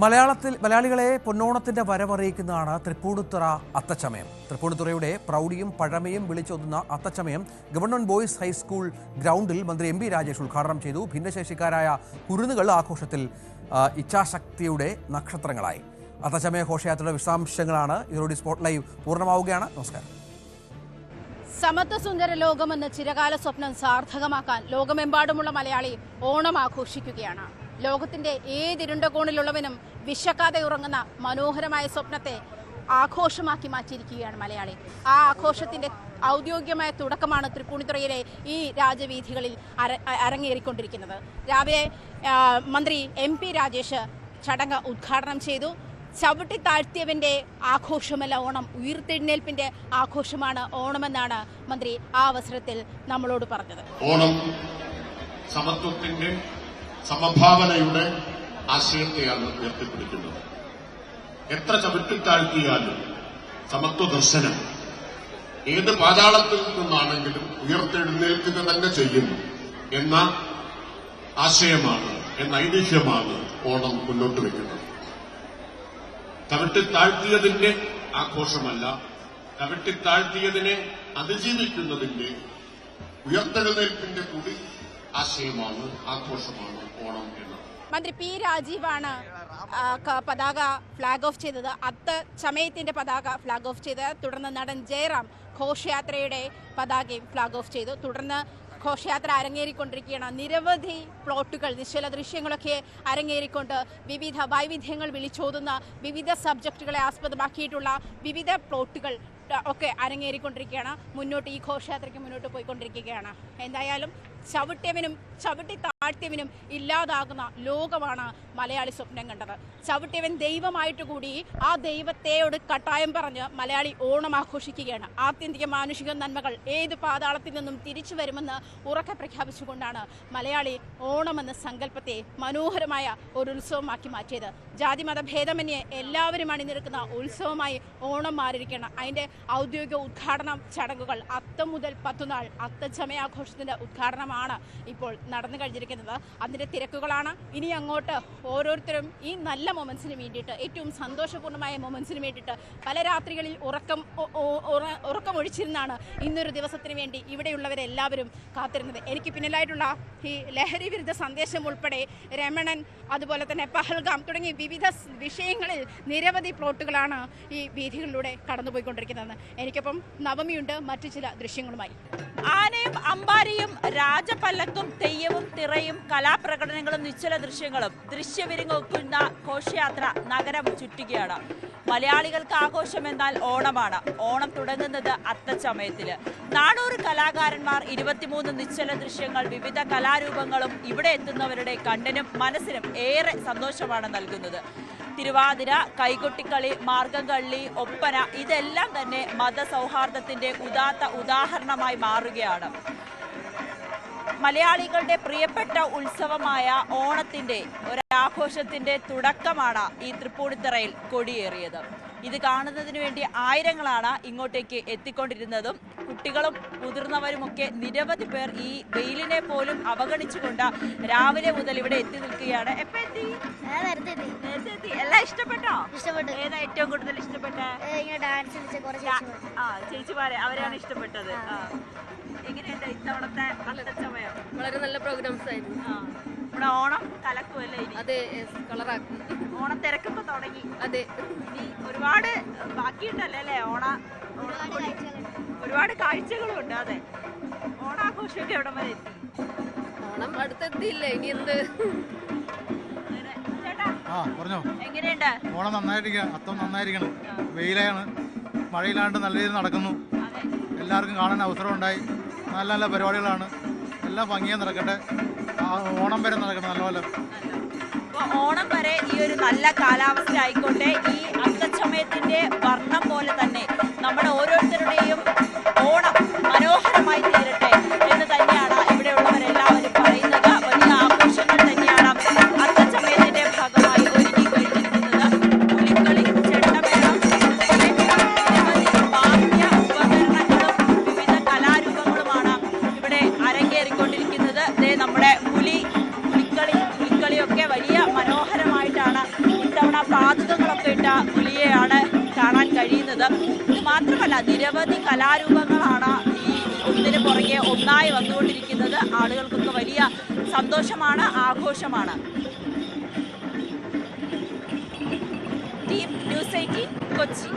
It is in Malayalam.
മലയാളികളെ പൊന്നോണത്തിന്റെ വരവറിയിക്കുന്നതാണ് തൃപ്പൂണിത്തുറ അത്തച്ചമയം. തൃപ്പൂണിത്തുറയുടെ പ്രൗഢിയും പഴമയും വിളിച്ചോതുന്ന അത്തച്ചമയം ഗവൺമെന്റ് ബോയ്സ് ഹൈസ്കൂൾ ഗ്രൗണ്ടിൽ മന്ത്രി എം പി രാജേഷ് ഉദ്ഘാടനം ചെയ്തു. ഭിന്നശേഷിക്കാരായ കുരുന്നുകൾ ആഘോഷത്തിൽ ഇച്ഛാശക്തിയുടെ നക്ഷത്രങ്ങളായി. അത്തച്ചമയ ഘോഷയാത്രയുടെ വിശദാംശങ്ങളാണ് ഇതോടെ സ്പോട്ട് ലൈവ് പൂർണ്ണമാവുകയാണ്. നമസ്കാരം. സമത്വസുന്ദര ലോകമെന്ന ചിരകാല സ്വപ്നം സാർത്ഥകമാക്കാൻ ലോകമെമ്പാടുമുള്ള മലയാളി ഓണം ആഘോഷിക്കുകയാണ്. ലോകത്തിന്റെ ഏതിരുണ്ട കോണിലുള്ളവനും വിശക്കാതെ ഉറങ്ങുന്ന മനോഹരമായ സ്വപ്നത്തെ ആഘോഷമാക്കി മാറ്റിയിരിക്കുകയാണ് മലയാളി. ആ ആഘോഷത്തിന്റെ ഔദ്യോഗികമായ തുടക്കമാണ് തൃപ്പൂണിത്തുറയിലെ ഈ രാജവീഥികളിൽ അരങ്ങേറിക്കൊണ്ടിരിക്കുന്നത്. രാവിലെ മന്ത്രി എം പി രാജേഷ് ചടങ്ങ് ഉദ്ഘാടനം ചെയ്തു. ചവിട്ടി താഴ്ത്തിയവന്റെ ആഘോഷമല്ല ഓണം, ഉയർത്തെഴുന്നേൽപ്പിന്റെ ആഘോഷമാണ് ഓണമെന്നാണ് മന്ത്രി ആ അവസരത്തിൽ നമ്മളോട് പറഞ്ഞത്. ഓണം സമത്വത്തിന്റെ സമഭാവനയുടെ ആശയത്തെയാണ് ഉയർത്തിപ്പിടിക്കുന്നത്. എത്ര ചവിട്ടിത്താഴ്ത്തിയാലും സമത്വ ദർശനം ഏത് പാതാളത്തിൽ നിന്നാണെങ്കിലും ഉയർത്തെഴുന്നേൽക്കുക തന്നെ ചെയ്യും എന്ന ആശയമാണ്, എന്ന ഐതിഹ്യമാണ് ഓണം മുന്നോട്ട് വയ്ക്കുന്നത്. ചവിട്ടിത്താഴ്ത്തിയതിന്റെ ആഘോഷമല്ല, ചവിട്ടിത്താഴ്ത്തിയതിനെ അതിജീവിക്കുന്നതിന്റെ ഉയർത്തെഴുന്നേൽപ്പിന്റെ കൂടി ആശയമാണ്, ആഘോഷമാണ് ഓണം എന്നത്. മന്ത്രി പി രാജീവാണ് പതാക ഫ്ളാഗ് ഓഫ് ചെയ്തത്. അത്തച്ചമയത്തിന്റെ പതാക ഫ്ളാഗ് ഓഫ് ചെയ്തത്. തുടർന്ന് നടൻ ജയറാം ഘോഷയാത്രയുടെ പതാകയും ഫ്ളാഗ് ഓഫ് ചെയ്തു. തുടർന്ന് ഘോഷയാത്ര അരങ്ങേറിക്കൊണ്ടിരിക്കുകയാണ്. നിരവധി പ്ലോട്ടുകൾ, നിശ്ചല ദൃശ്യങ്ങളൊക്കെ അരങ്ങേറിക്കൊണ്ട് വിവിധ വൈവിധ്യങ്ങൾ വിളിച്ചോതുന്ന വിവിധ സബ്ജക്റ്റുകളെ ആസ്പദമാക്കിയിട്ടുള്ള വിവിധ പ്ലോട്ടുകൾ ഒക്കെ അരങ്ങേറിക്കൊണ്ടിരിക്കുകയാണ്. മുന്നോട്ട് ഈ ഘോഷയാത്രയ്ക്ക് മുന്നോട്ട് പോയിക്കൊണ്ടിരിക്കുകയാണ്. എന്തായാലും ചവിട്ടിയവനും ചവിട്ടി താഴ്ത്തിയവനും ഇല്ലാതാകുന്ന ലോകമാണ് മലയാളി സ്വപ്നം കണ്ടത്. ചവിട്ടിയവൻ ദൈവമായിട്ട് കൂടി ആ ദൈവത്തെയോട് കട്ടായം പറഞ്ഞ് മലയാളി ഓണം ആഘോഷിക്കുകയാണ്. ആത്യന്തിക മാനുഷിക നന്മകൾ ഏത് പാതാളത്തിൽ നിന്നും തിരിച്ചു വരുമെന്ന് ഉറക്കെ പ്രഖ്യാപിച്ചുകൊണ്ടാണ് മലയാളി ഓണമെന്ന സങ്കല്പത്തെ മനോഹരമായ ഒരു ഉത്സവമാക്കി മാറ്റിയത്. ജാതിമത ഭേദമന്യേ എല്ലാവരും അണിനിരക്കുന്ന ഉത്സവമായി ഓണം മാറിയിരിക്കണം. അതിൻ്റെ ഔദ്യോഗിക ഉദ്ഘാടന ചടങ്ങുകൾ അത്തം മുതൽ 10 നാൾ അത്തച്ചമയാഘോഷത്തിൻ്റെ ഉദ്ഘാടനമാണ് ഇപ്പോൾ നടന്നു കഴിഞ്ഞിരിക്കുന്നത്. അതിൻ്റെ തിരക്കുകളാണ്. ഇനി അങ്ങോട്ട് ഓരോരുത്തരും ഈ നല്ല മൊമെന്റ്സിന് വേണ്ടിയിട്ട്, ഏറ്റവും സന്തോഷപൂർണ്ണമായ മൊമെന്റ്സിന് വേണ്ടിയിട്ട് പല രാത്രികളിൽ ഉറക്കമൊഴിച്ചിരുന്നാണ് ഇന്നൊരു ദിവസത്തിന് വേണ്ടി ഇവിടെയുള്ളവരെല്ലാവരും കാത്തിരുന്നത്. എനിക്ക് പിന്നിലായിട്ടുള്ള ഈ ലഹരി വിരുദ്ധ സന്ദേശം ഉൾപ്പെടെ രമണൻ, അതുപോലെ തന്നെ പഹൽഗാം തുടങ്ങി വിവിധ വിഷയങ്ങളിൽ നിരവധി പ്ലോട്ടുകളാണ് ഈ വീഥികളിലൂടെ കടന്നുപോയിക്കൊണ്ടിരിക്കുന്നത്. എനിക്കൊപ്പം നവമിയുണ്ട് മറ്റു ചില ദൃശ്യങ്ങളുമായി. ആനയും അമ്പാരിയും രാജപല്ലക്കും തെയ്യവും തിറയും കലാപ്രകടനങ്ങളും നിശ്ചല ദൃശ്യങ്ങളും ദൃശ്യവിരുങ്ങൊക്കുന്ന ഘോഷയാത്ര നഗരം ചുറ്റുകയാണ്. മലയാളികൾക്ക് ആഘോഷം എന്നാൽ ഓണമാണ്. ഓണം തുടങ്ങുന്നത് അത്തച്ചമയത്തില്. 400 കലാകാരന്മാർ, 23 നിശ്ചല ദൃശ്യങ്ങൾ, വിവിധ കലാരൂപങ്ങളും ഇവിടെ എത്തുന്നവരുടെ കണ്ണിനും മനസ്സിനും ഏറെ സന്തോഷമാണ് നൽകുന്നത്. തിരുവാതിര, കൈകൊട്ടിക്കളി, മാർഗംകളി, ഒപ്പന ഇതെല്ലാം തന്നെ മതസൗഹാർദ്ദത്തിന്റെ ഉദാത്ത ഉദാഹരണമായി മാറുകയാണ്. മലയാളികളുടെ പ്രിയപ്പെട്ട ഉത്സവമായ ഓണത്തിന്റെ ഒരാഘോഷത്തിന്റെ തുടക്കമാണ് ഈ തൃപ്പൂണിത്തുറയിൽ കൊടിയേറിയത്. ഇത് കാണുന്നതിന് വേണ്ടി ആയിരങ്ങളാണ് ഇങ്ങോട്ടേക്ക് എത്തിക്കൊണ്ടിരുന്നതും. കുട്ടികളും മുതിർന്നവരുമൊക്കെ നിരവധി പേർ ഈ വെയിലിനെ പോലും അവഗണിച്ചുകൊണ്ട് രാവിലെ മുതൽ ഇവിടെ എത്തി നിൽക്കുകയാണ്. എല്ലാം ഇഷ്ടപ്പെട്ടോ? ഇഷ്ടപ്പെട്ടു. ഏതാ ഏറ്റവും കൂടുതൽ ഇഷ്ടപ്പെട്ട? ചേച്ചിമാരെ, അവരാണ് ഇഷ്ടപ്പെട്ടത്. എങ്ങനെയുണ്ട് ഇത്തവണത്തെ അത്തച്ചമയം? വളരെ നല്ല പ്രോഗ്രാംസ് ആയിരുന്നു. ഇവിടെ ഓണം കലക്കുമല്ലേ? അതെ, കളറാക്കും. ഓണം തിരക്കൊക്കെ തുടങ്ങി. അതെ, ഇനി ഒരുപാട് ബാക്കിയുണ്ടല്ലേ അല്ലേ? ഒരുപാട് കാഴ്ചകളുണ്ട്. അതെ, ഓണാഘോഷമൊക്കെ എവിടെ വരെ എത്തി? ഓണം അടുത്തെത്തിയില്ലേ? ഇനി എന്ത്? എങ്ങനെയുണ്ട്? ഓണം നന്നായിരിക്കണം, അത്തം നന്നായിരിക്കണം. വെയിലാണ്, മഴയിലാണ്ട് നല്ല രീതിയിൽ നടക്കുന്നു. എല്ലാവർക്കും കാണാൻ അവസരം ഉണ്ടായി. നല്ല നല്ല പരിപാടികളാണ്. എല്ലാം ഭംഗിയായി നടക്കട്ടെ. ഓണം വരെ നടക്കണം നല്ലപോലെ. ഓണം വരെ ഈ ഒരു നല്ല കാലാവസ്ഥ ആയിക്കോട്ടെ. ഈ അത്തച്ചമയത്തിന്റെ വർണ്ണം പോലെ തന്നെ നമ്മുടെ ഓരോരുത്തരുടെയും ഓണം മനോഹരമായി തീരട്ടെ എന്ന് തന്നെയാണ് ഇവിടെയുള്ളവരെല്ലാവരും പറയുന്നത്. വലിയ ആഘോഷങ്ങൾ തന്നെയാണ് അത്തച്ചമയത്തിന്റെ ഭാഗമായി ഒരുക്കി കഴിഞ്ഞിരിക്കുന്നത്. പുലിക്കളി, ചെണ്ടമേളം, വാദ്യ ഉപകരണങ്ങളും വിവിധ കലാരൂപങ്ങളുമാണ് ഇവിടെ അരങ്ങേറിക്കൊണ്ടിരിക്കുന്നത്. നമ്മുടെ പുലിക്കളിയൊക്കെ വലിയ മനോഹരമായിട്ടാണ് ഇത്തവണ ഒക്കെ ഇട്ട പുലിയെയാണ് കാണാൻ കഴിയുന്നത്. ഇത് മാത്രമല്ല, നിരവധി കലാരൂപങ്ങളാണ് ഈ ഒന്നിന് പുറകെ ഒന്നായി വന്നുകൊണ്ടിരിക്കുന്നത്. ആളുകൾക്കൊക്കെ വലിയ സന്തോഷമാണ്, ആഘോഷമാണ്. Team news 18 Kochi.